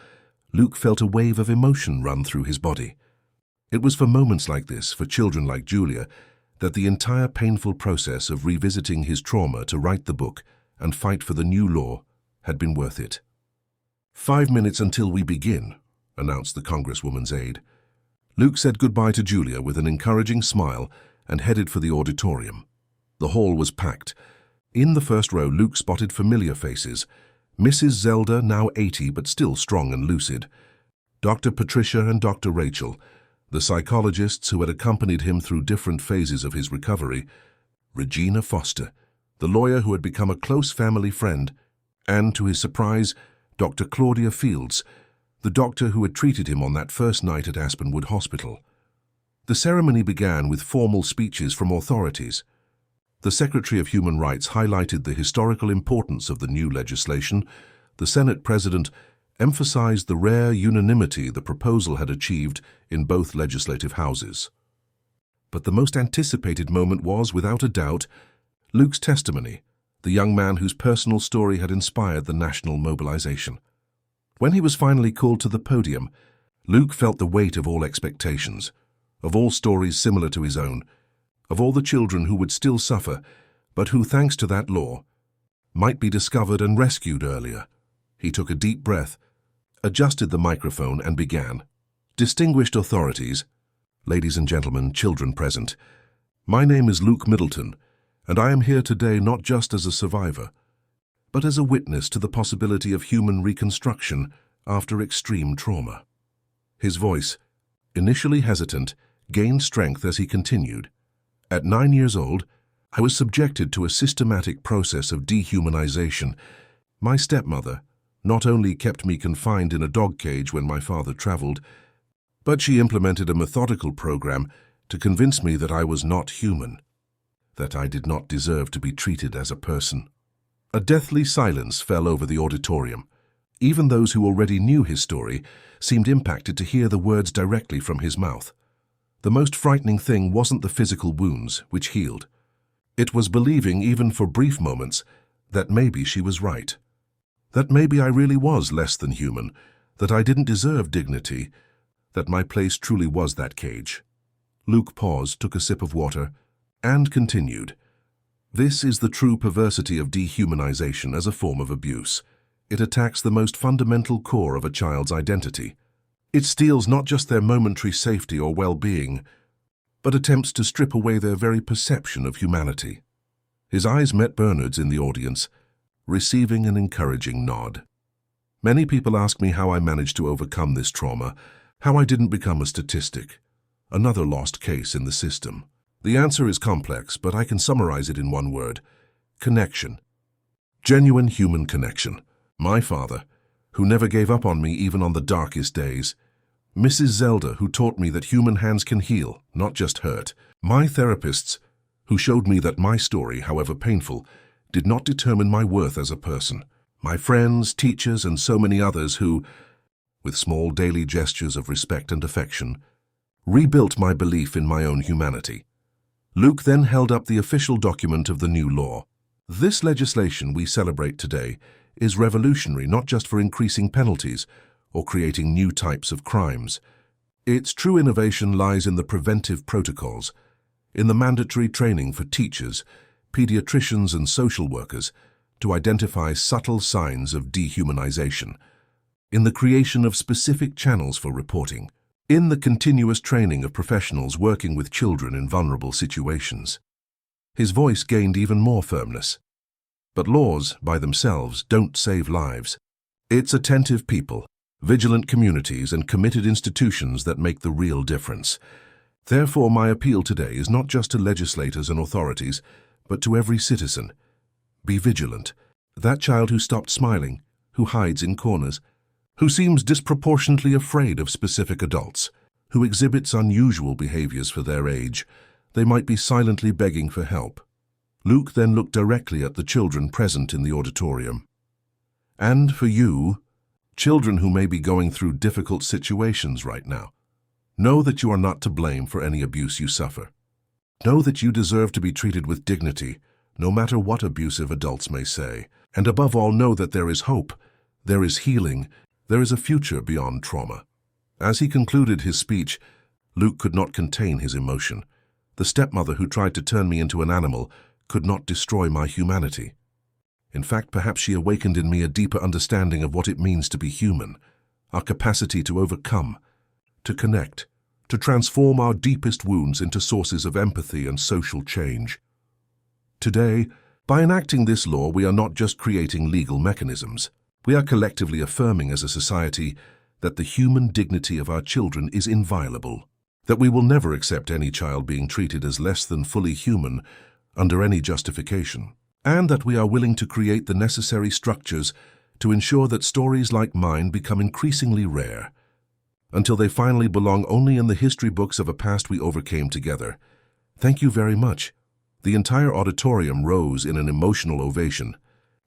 Luke felt a wave of emotion run through his body. It was for moments like this, for children like Julia, that the entire painful process of revisiting his trauma to write the book and fight for the new law had been worth it. 5 minutes until we begin," announced the Congresswoman's aide. Luke said goodbye to Julia with an encouraging smile and headed for the auditorium. The hall was packed. In the first row, Luke spotted familiar faces. Mrs. Zelda, now 80 but still strong and lucid. Dr. Patricia and Dr. Rachel, the psychologists who had accompanied him through different phases of his recovery. Regina Foster, the lawyer who had become a close family friend. And, to his surprise, Dr. Claudia Fields, the doctor who had treated him on that first night at Aspenwood Hospital. The ceremony began with formal speeches from authorities. The Secretary of Human Rights highlighted the historical importance of the new legislation. The Senate President emphasized the rare unanimity the proposal had achieved in both legislative houses. But the most anticipated moment was, without a doubt, Luke's testimony, the young man whose personal story had inspired the national mobilization. When he was finally called to the podium, Luke felt the weight of all expectations, of all stories similar to his own, of all the children who would still suffer, but who, thanks to that law, might be discovered and rescued earlier. He took a deep breath, adjusted the microphone, and began. Distinguished authorities, ladies and gentlemen, children present, my name is Luke Middleton, and I am here today not just as a survivor, but as a witness to the possibility of human reconstruction after extreme trauma. His voice, initially hesitant, gained strength as he continued. At 9 years old, I was subjected to a systematic process of dehumanization. My stepmother not only kept me confined in a dog cage when my father traveled, but she implemented a methodical program to convince me that I was not human, that I did not deserve to be treated as a person. A deathly silence fell over the auditorium. Even those who already knew his story seemed impacted to hear the words directly from his mouth. The most frightening thing wasn't the physical wounds, which healed. It was believing, even for brief moments, that maybe she was right. That maybe I really was less than human, that I didn't deserve dignity, that my place truly was that cage. Luke paused, took a sip of water, and continued. This is the true perversity of dehumanization as a form of abuse. It attacks the most fundamental core of a child's identity. It steals not just their momentary safety or well-being, but attempts to strip away their very perception of humanity. His eyes met Bernard's in the audience, receiving an encouraging nod. Many people ask me how I managed to overcome this trauma, how I didn't become a statistic, another lost case in the system. The answer is complex, but I can summarize it in one word: connection. Genuine human connection. My father, who never gave up on me even on the darkest days. Mrs. Zelda, who taught me that human hands can heal, not just hurt. My therapists, who showed me that my story, however painful, did not determine my worth as a person. My friends, teachers, and so many others who, with small daily gestures of respect and affection, rebuilt my belief in my own humanity. Luke then held up the official document of the new law. This legislation we celebrate today is revolutionary not just for increasing penalties or creating new types of crimes. Its true innovation lies in the preventive protocols, in the mandatory training for teachers, pediatricians, and social workers to identify subtle signs of dehumanization, in the creation of specific channels for reporting, in the continuous training of professionals working with children in vulnerable situations. His voice gained even more firmness. But laws, by themselves, don't save lives. It's attentive people, vigilant communities, and committed institutions that make the real difference. Therefore, my appeal today is not just to legislators and authorities, but to every citizen. Be vigilant. That child who stopped smiling, who hides in corners, who seems disproportionately afraid of specific adults, who exhibits unusual behaviors for their age, they might be silently begging for help. Luke then looked directly at the children present in the auditorium. And for you, children who may be going through difficult situations right now, know that you are not to blame for any abuse you suffer. Know that you deserve to be treated with dignity, no matter what abusive adults may say. And above all, know that there is hope, there is healing, there is a future beyond trauma. As he concluded his speech, Luke could not contain his emotion. The stepmother who tried to turn me into an animal could not destroy my humanity. In fact, perhaps she awakened in me a deeper understanding of what it means to be human, our capacity to overcome, to connect, to transform our deepest wounds into sources of empathy and social change. Today, by enacting this law, we are not just creating legal mechanisms. We are collectively affirming as a society that the human dignity of our children is inviolable, that we will never accept any child being treated as less than fully human under any justification, and that we are willing to create the necessary structures to ensure that stories like mine become increasingly rare, until they finally belong only in the history books of a past we overcame together. Thank you very much. The entire auditorium rose in an emotional ovation.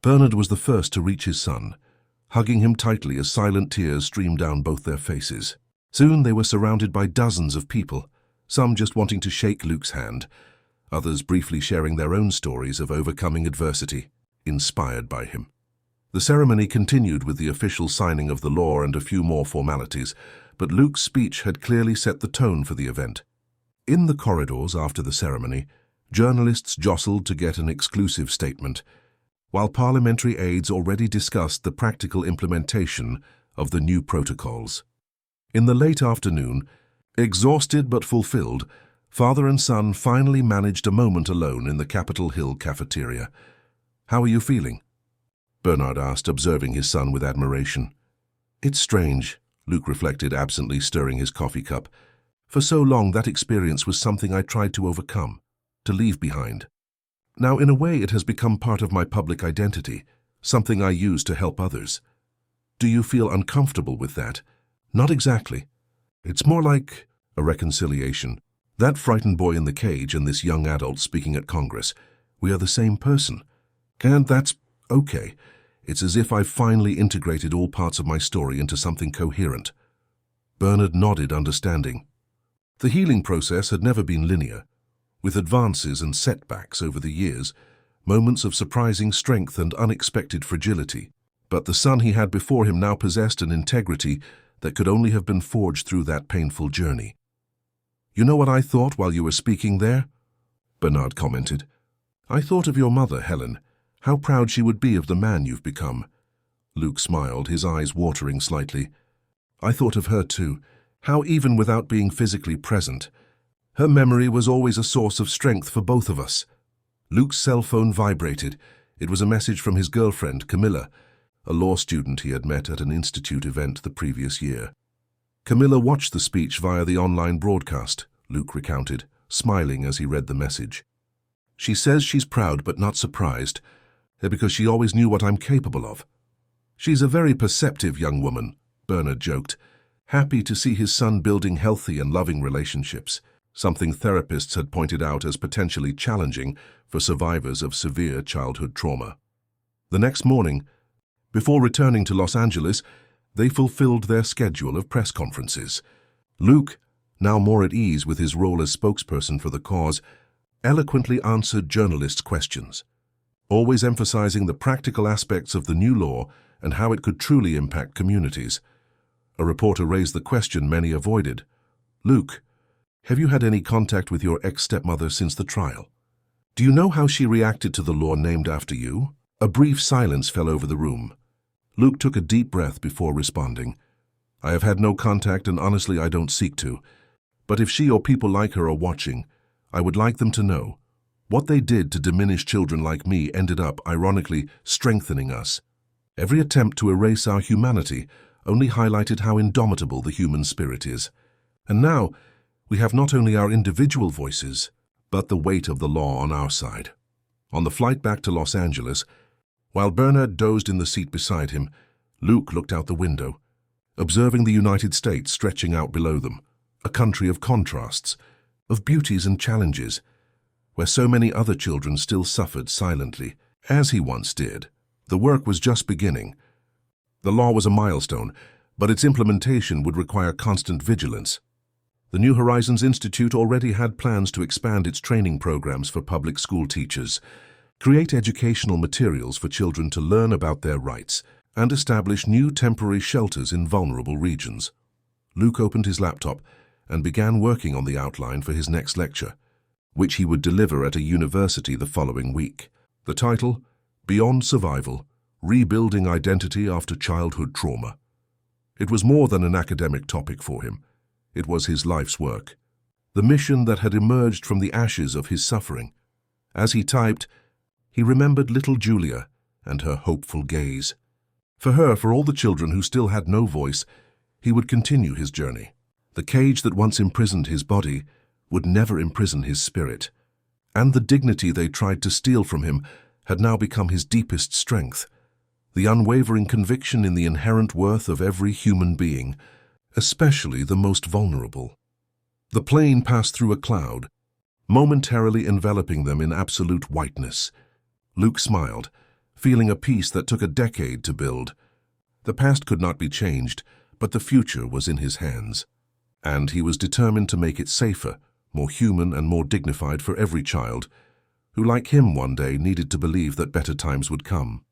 Bernard was the first to reach his son, hugging him tightly as silent tears streamed down both their faces. Soon they were surrounded by dozens of people, some just wanting to shake Luke's hand, others briefly sharing their own stories of overcoming adversity, inspired by him. The ceremony continued with the official signing of the law and a few more formalities, but Luke's speech had clearly set the tone for the event. In the corridors after the ceremony, journalists jostled to get an exclusive statement, while parliamentary aides already discussed the practical implementation of the new protocols. In the late afternoon, exhausted but fulfilled, father and son finally managed a moment alone in the Capitol Hill cafeteria. "How are you feeling?" Bernard asked, observing his son with admiration. "It's strange," Luke reflected, absently stirring his coffee cup. "For so long that experience was something I tried to overcome, to leave behind. Now, in a way, it has become part of my public identity, something I use to help others. Do you feel uncomfortable with that?" "Not exactly. It's more like a reconciliation. That frightened boy in the cage and this young adult speaking at Congress. We are the same person. And that's okay. It's as if I've finally integrated all parts of my story into something coherent." Bernard nodded, understanding. The healing process had never been linear, with advances and setbacks over the years, moments of surprising strength and unexpected fragility. But the son he had before him now possessed an integrity that could only have been forged through that painful journey. "You know what I thought while you were speaking there?" Bernard commented. "I thought of your mother, Helen. How proud she would be of the man you've become." Luke smiled, his eyes watering slightly. "I thought of her too. How even without being physically present, her memory was always a source of strength for both of us." Luke's cell phone vibrated. It was a message from his girlfriend, Camilla, a law student he had met at an institute event the previous year. Camilla watched the speech via the online broadcast, Luke recounted, smiling as he read the message. "She says she's proud but not surprised, because she always knew what I'm capable of." "She's a very perceptive young woman," Bernard joked, happy to see his son building healthy and loving relationships, something therapists had pointed out as potentially challenging for survivors of severe childhood trauma. The next morning, before returning to Los Angeles, they fulfilled their schedule of press conferences. Luke, now more at ease with his role as spokesperson for the cause, eloquently answered journalists' questions, always emphasizing the practical aspects of the new law and how it could truly impact communities. A reporter raised the question many avoided. "Luke, have you had any contact with your ex-stepmother since the trial? Do you know how she reacted to the law named after you?" A brief silence fell over the room. Luke took a deep breath before responding. "I have had no contact, and honestly I don't seek to. But if she or people like her are watching, I would like them to know. What they did to diminish children like me ended up, ironically, strengthening us. Every attempt to erase our humanity only highlighted how indomitable the human spirit is. And now, we have not only our individual voices, but the weight of the law on our side." On the flight back to Los Angeles, while Bernard dozed in the seat beside him, Luke looked out the window, observing the United States stretching out below them, a country of contrasts, of beauties and challenges, where so many other children still suffered silently, as he once did. The work was just beginning. The law was a milestone, but its implementation would require constant vigilance. The New Horizons Institute already had plans to expand its training programs for public school teachers, create educational materials for children to learn about their rights, and establish new temporary shelters in vulnerable regions. Luke opened his laptop and began working on the outline for his next lecture, which he would deliver at a university the following week. The title, "Beyond Survival: Rebuilding Identity After Childhood Trauma." It was more than an academic topic for him. It was his life's work, the mission that had emerged from the ashes of his suffering. As he typed, He remembered little Julia and her hopeful gaze. For her, for all the children who still had no voice, he would continue his journey. The cage that once imprisoned his body would never imprison his spirit, and the dignity they tried to steal from him had now become his deepest strength, the unwavering conviction in the inherent worth of every human being, especially the most vulnerable. The plane passed through a cloud, momentarily enveloping them in absolute whiteness. Luke smiled, feeling a peace that took a decade to build. The past could not be changed, but the future was in his hands. And he was determined to make it safer, more human and more dignified for every child who, like him one day, needed to believe that better times would come.